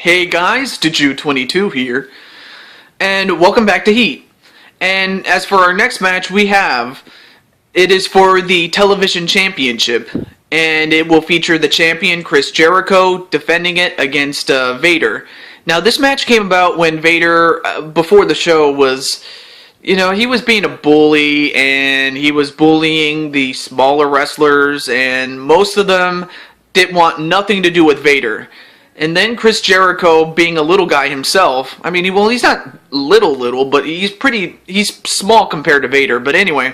Hey guys, Deju22 here, and welcome back to Heat. And as for our next match, it is for the television championship, and it will feature the champion Chris Jericho defending it against Vader. Now this match came about when Vader, before the show, he was being a bully, and he was bullying the smaller wrestlers, and most of them didn't want nothing to do with Vader. And then Chris Jericho, being a little guy himself, he's not little, but he's small compared to Vader. But anyway,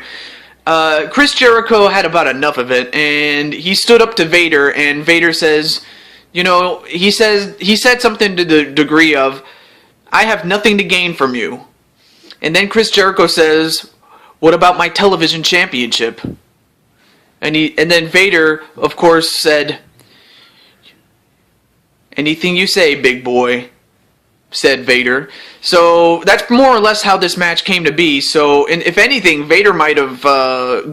Chris Jericho had about enough of it, and he stood up to Vader, and Vader says, he said something to the degree of, "I have nothing to gain from you." And then Chris Jericho says, "What about my television championship?" And then Vader, of course, said, "Anything you say, big boy," said Vader. So that's more or less how this match came to be. So, and if anything, Vader might have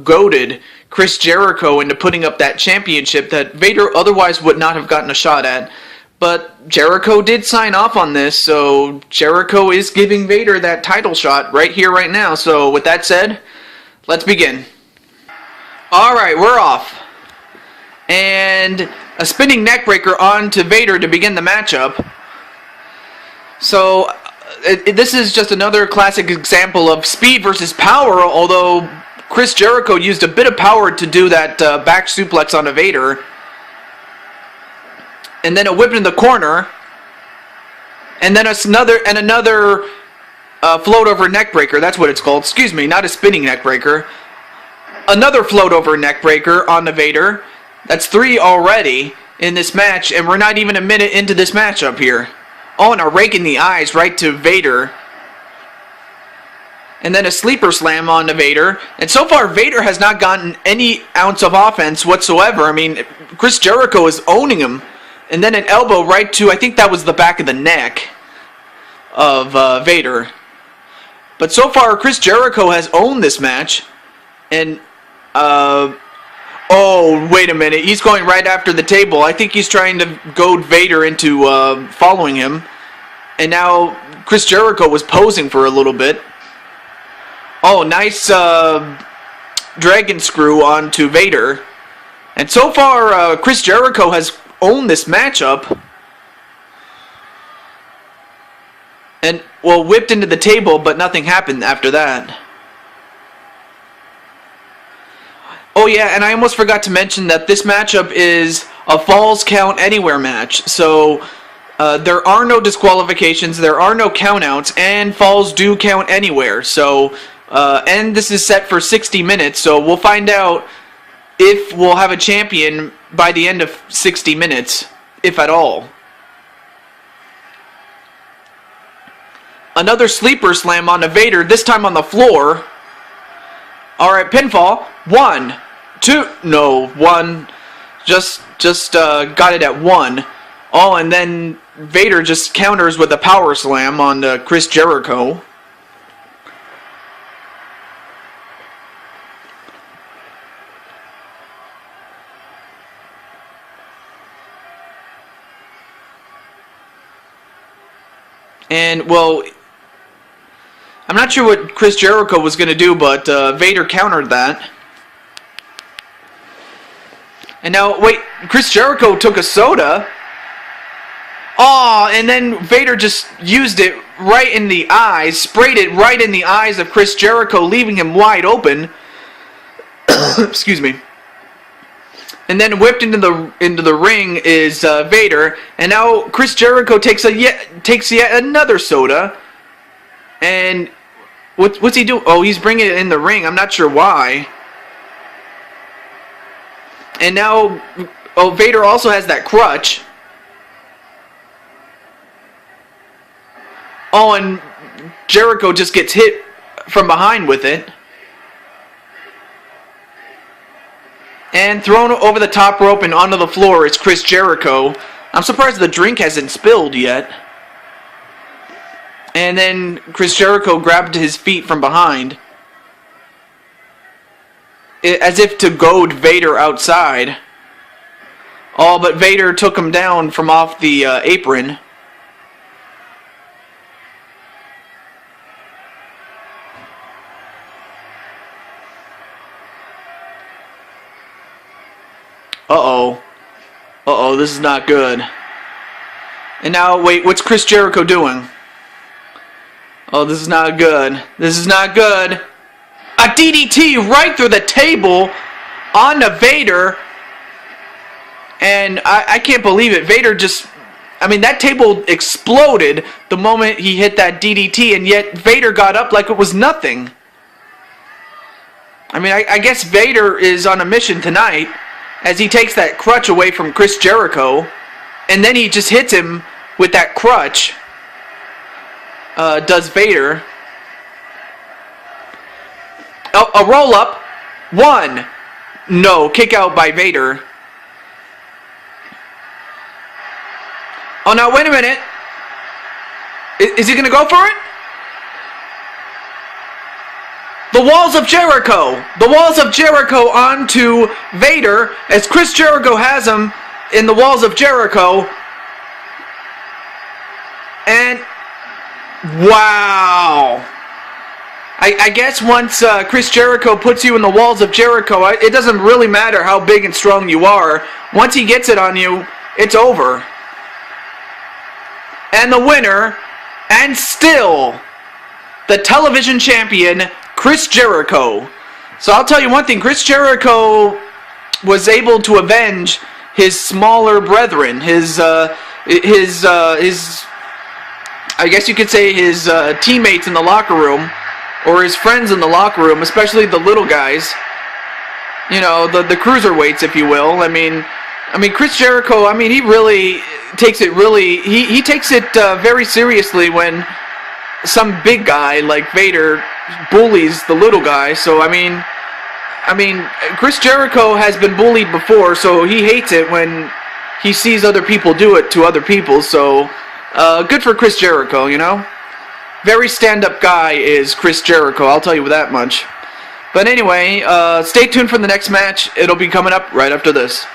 goaded Chris Jericho into putting up that championship that Vader otherwise would not have gotten a shot at. But Jericho did sign off on this, so Jericho is giving Vader that title shot right here, right now. So with that said, let's begin. Alright, we're off. And a spinning neckbreaker onto Vader to begin the matchup. So, this is just another classic example of speed versus power, although Chris Jericho used a bit of power to do that back suplex onto Vader. And then a whip in the corner. And then another float over neckbreaker, that's what it's called. Excuse me, not a spinning neckbreaker. Another float over neckbreaker onto Vader. That's 3 already in this match, and we're not even a minute into this matchup here. Oh, and a rake in the eyes right to Vader. And then a sleeper slam onto Vader. And so far, Vader has not gotten any ounce of offense whatsoever. Chris Jericho is owning him. And then an elbow right to, I think that was the back of the neck of Vader. But so far, Chris Jericho has owned this match. And, oh, wait a minute. He's going right after the table. I think he's trying to goad Vader into following him. And now Chris Jericho was posing for a little bit. Oh, nice dragon screw onto Vader. And so far, Chris Jericho has owned this matchup. And, well, whipped into the table, but nothing happened after that. Oh yeah, and I almost forgot to mention that this matchup is a Falls Count Anywhere match. So there are no disqualifications, there are no countouts, and falls do count anywhere. So and this is set for 60 minutes, so we'll find out if we'll have a champion by the end of 60 minutes, if at all. Another sleeper slam on Vader, this time on the floor. Alright, pinfall. 1, 2, no, 1. Just got it at 1. Oh, and then Vader just counters with a power slam on Chris Jericho. And, well, I'm not sure what Chris Jericho was going to do, but Vader countered that. And now, wait, Chris Jericho took a soda. Oh, and then Vader just used it right in the eyes, sprayed it right in the eyes of Chris Jericho, leaving him wide open. Excuse me. And then whipped into the ring is Vader, and now Chris Jericho takes yet another soda. And what's he doing? Oh, he's bringing it in the ring. I'm not sure why. And now, oh, Vader also has that crutch. Oh, and Jericho just gets hit from behind with it. And thrown over the top rope and onto the floor is Chris Jericho. I'm surprised the drink hasn't spilled yet. And then Chris Jericho grabbed his feet from behind, as if to goad Vader outside. Oh, but Vader took him down from off the apron. Uh-oh, this is not good. And now, wait, what's Chris Jericho doing? Oh, this is not good. This is not good. A DDT right through the table onto Vader. And I can't believe it. Vader just... I mean, that table exploded the moment he hit that DDT, and yet Vader got up like it was nothing. I mean, I guess Vader is on a mission tonight as he takes that crutch away from Chris Jericho, and then he just hits him with that crutch. Does Vader. Oh, a roll-up. 1. No, kick out by Vader. Oh, now, wait a minute. Is he going to go for it? The Walls of Jericho. The Walls of Jericho onto Vader as Chris Jericho has him in the Walls of Jericho. And, wow. I guess once Chris Jericho puts you in the Walls of Jericho, it doesn't really matter how big and strong you are. Once he gets it on you, it's over. And the winner, and still the television champion, Chris Jericho. So I'll tell you one thing, Chris Jericho was able to avenge his smaller brethren, his I guess you could say his teammates in the locker room, or his friends in the locker room, especially the little guys. You know, the cruiserweights, if you will. I mean, Chris Jericho, I mean, he really takes it he takes it very seriously when some big guy like Vader bullies the little guy. So, I mean, Chris Jericho has been bullied before, so he hates it when he sees other people do it to other people. So, good for Chris Jericho, you know? Very stand-up guy is Chris Jericho, I'll tell you that much. But anyway, stay tuned for the next match. It'll be coming up right after this.